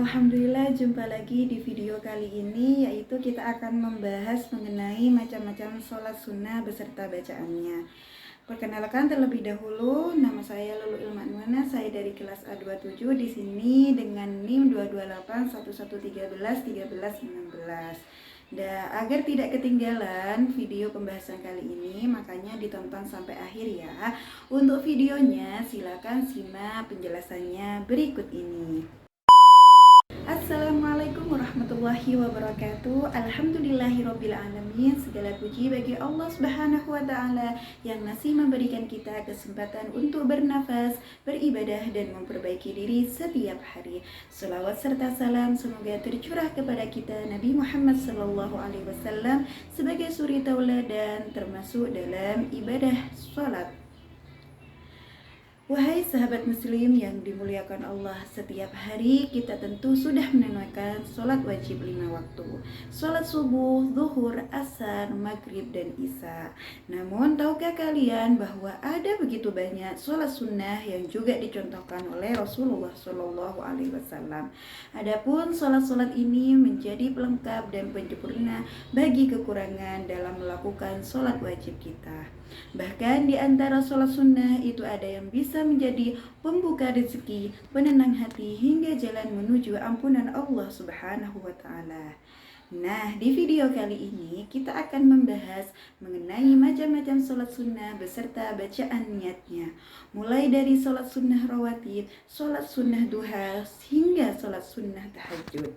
Alhamdulillah, jumpa lagi di video kali ini, yaitu kita akan membahas mengenai macam-macam sholat sunnah beserta bacaannya. Perkenalkan terlebih dahulu, nama saya Lulu Ilmanwana, saya dari kelas A27 di sini dengan NIM 22811131316. Agar tidak ketinggalan video pembahasan kali ini, makanya ditonton sampai akhir ya. Untuk videonya silakan simak penjelasannya berikut ini. Assalamualaikum warahmatullahi wabarakatuh. Alhamdulillahirobbilalamin. Segala puji bagi Allah Subhanahu wa ta'ala yang masih memberikan kita kesempatan untuk bernafas, beribadah dan memperbaiki diri setiap hari. Salawat serta salam semoga tercurah kepada kita Nabi Muhammad SAW sebagai suri tauladan termasuk dalam ibadah sholat. Wahai sahabat muslim yang dimuliakan Allah, setiap hari kita tentu sudah menunaikan sholat wajib 5 waktu. Sholat subuh, zuhur, asar, maghrib, dan isya. Namun tahukah kalian bahwa ada begitu banyak sholat sunnah yang juga dicontohkan oleh Rasulullah SAW. Adapun sholat-sholat ini menjadi pelengkap dan penyempurna bagi kekurangan dalam melakukan sholat wajib kita. Bahkan di antara sholat sunnah itu ada yang bisa menjadi pembuka rezeki, penenang hati, hingga jalan menuju ampunan Allah Subhanahu wa ta'ala. Nah, di video kali ini kita akan membahas mengenai macam-macam sholat sunnah beserta bacaan niatnya. Mulai dari sholat sunnah rawatib, sholat sunnah duha, hingga sholat sunnah tahajud.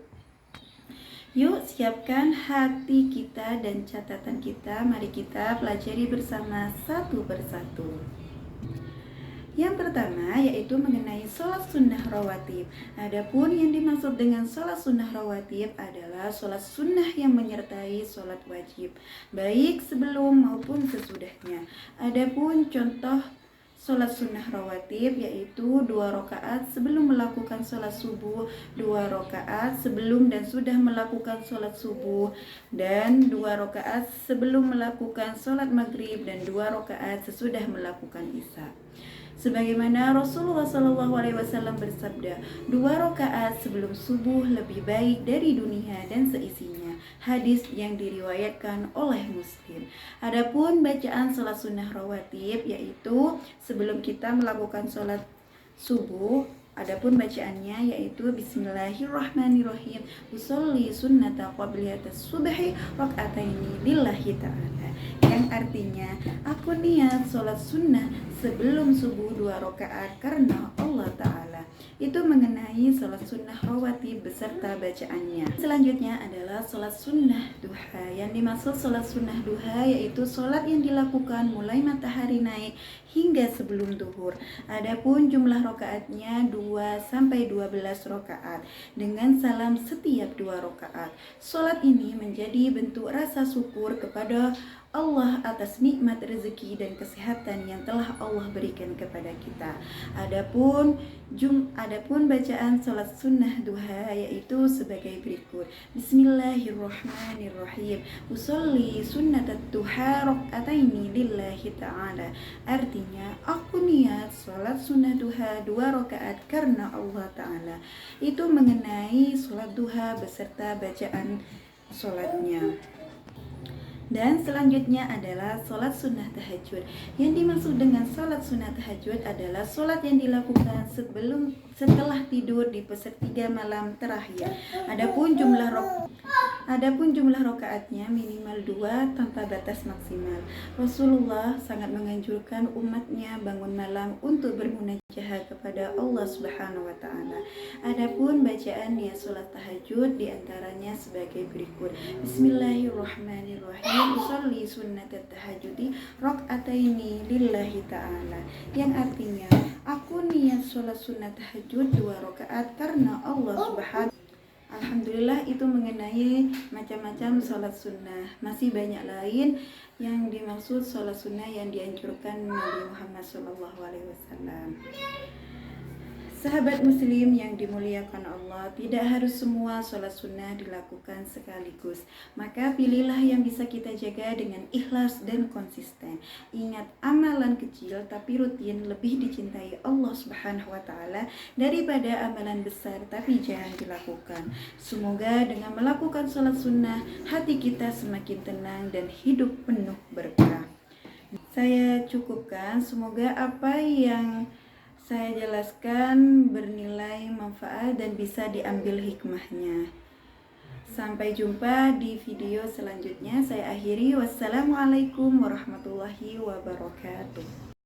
Yuk siapkan hati kita dan catatan kita, mari kita pelajari bersama satu persatu. Yang pertama yaitu mengenai sholat sunnah rawatib. Adapun yang dimaksud dengan sholat sunnah rawatib adalah sholat sunnah yang menyertai sholat wajib, baik sebelum maupun sesudahnya. Adapun contoh sholat sunnah rawatib yaitu 2 rakaat sebelum melakukan sholat subuh, 2 rakaat sebelum dan sudah melakukan sholat subuh, dan 2 rakaat sebelum melakukan sholat maghrib, dan 2 rakaat sesudah melakukan isya. Sebagaimana Rasulullah SAW bersabda, 2 rakaat sebelum subuh lebih baik dari dunia dan seisinya. Hadis yang diriwayatkan oleh Muslim. Adapun bacaan sholat sunnah rawatib yaitu sebelum kita melakukan sholat subuh, adapun bacaannya yaitu Bismillahirrahmanirrahim. Usolli sunnata qabliyatas subhi rak'ataini lillahi ta'ala. Yang artinya, aku niat sholat sunnah sebelum subuh 2 rakaat karena Allah Ta'ala. Itu mengenai sholat sunnah rawatib beserta bacaannya. Selanjutnya adalah sholat sunnah duha. Yang dimaksud sholat sunnah duha yaitu sholat yang dilakukan mulai matahari naik hingga sebelum duhur. Adapun jumlah rakaatnya 2-12 rakaat dengan salam setiap 2 rakaat. Sholat ini menjadi bentuk rasa syukur kepada Allah atas nikmat rezeki dan kesehatan yang telah Allah berikan kepada kita. Adapun bacaan sholat sunnah duha yaitu sebagai berikut. Bismillahirrahmanirrahim. Usolli sunnatat duha rak'ataini lillahi ta'ala. Artinya, aku niat sholat sunnah duha 2 rakaat karena Allah Ta'ala. Itu mengenai sholat duha beserta bacaan sholatnya. Dan selanjutnya adalah sholat sunnah tahajud. Yang dimaksud dengan sholat sunnah tahajud adalah sholat yang dilakukan setelah tidur di sepertiga malam terakhir. Adapun jumlah rakaatnya minimal 2 tanpa batas maksimal. Rasulullah sangat menganjurkan umatnya bangun malam untuk bermunajah kepada Allah Subhanahu wa ta'ala. Adapun bacaan niat sholat tahajud diantaranya sebagai berikut. Bismillahirrahmanirrahim. Usolli sunnatat tahajudi rak'ataini lillahi ta'ala. Yang artinya, aku niat sholat sunnah tahajud 2 rakaat karena Allah Subhanahu. Alhamdulillah, itu mengenai macam-macam sholat sunnah. Masih banyak lain yang dimaksud sholat sunnah yang dianjurkan Nabi Muhammad SAW. Sahabat muslim yang dimuliakan Allah, tidak harus semua sholat sunnah dilakukan sekaligus. Maka pilihlah yang bisa kita jaga dengan ikhlas dan konsisten. Ingat, amalan kecil tapi rutin lebih dicintai Allah Subhanahu wa taala daripada amalan besar tapi jarang dilakukan. Semoga dengan melakukan sholat sunnah, hati kita semakin tenang dan hidup penuh berkah. Saya cukupkan, semoga apa yang saya jelaskan bernilai manfaat dan bisa diambil hikmahnya. Sampai jumpa di video selanjutnya. Saya akhiri. Wassalamualaikum warahmatullahi wabarakatuh.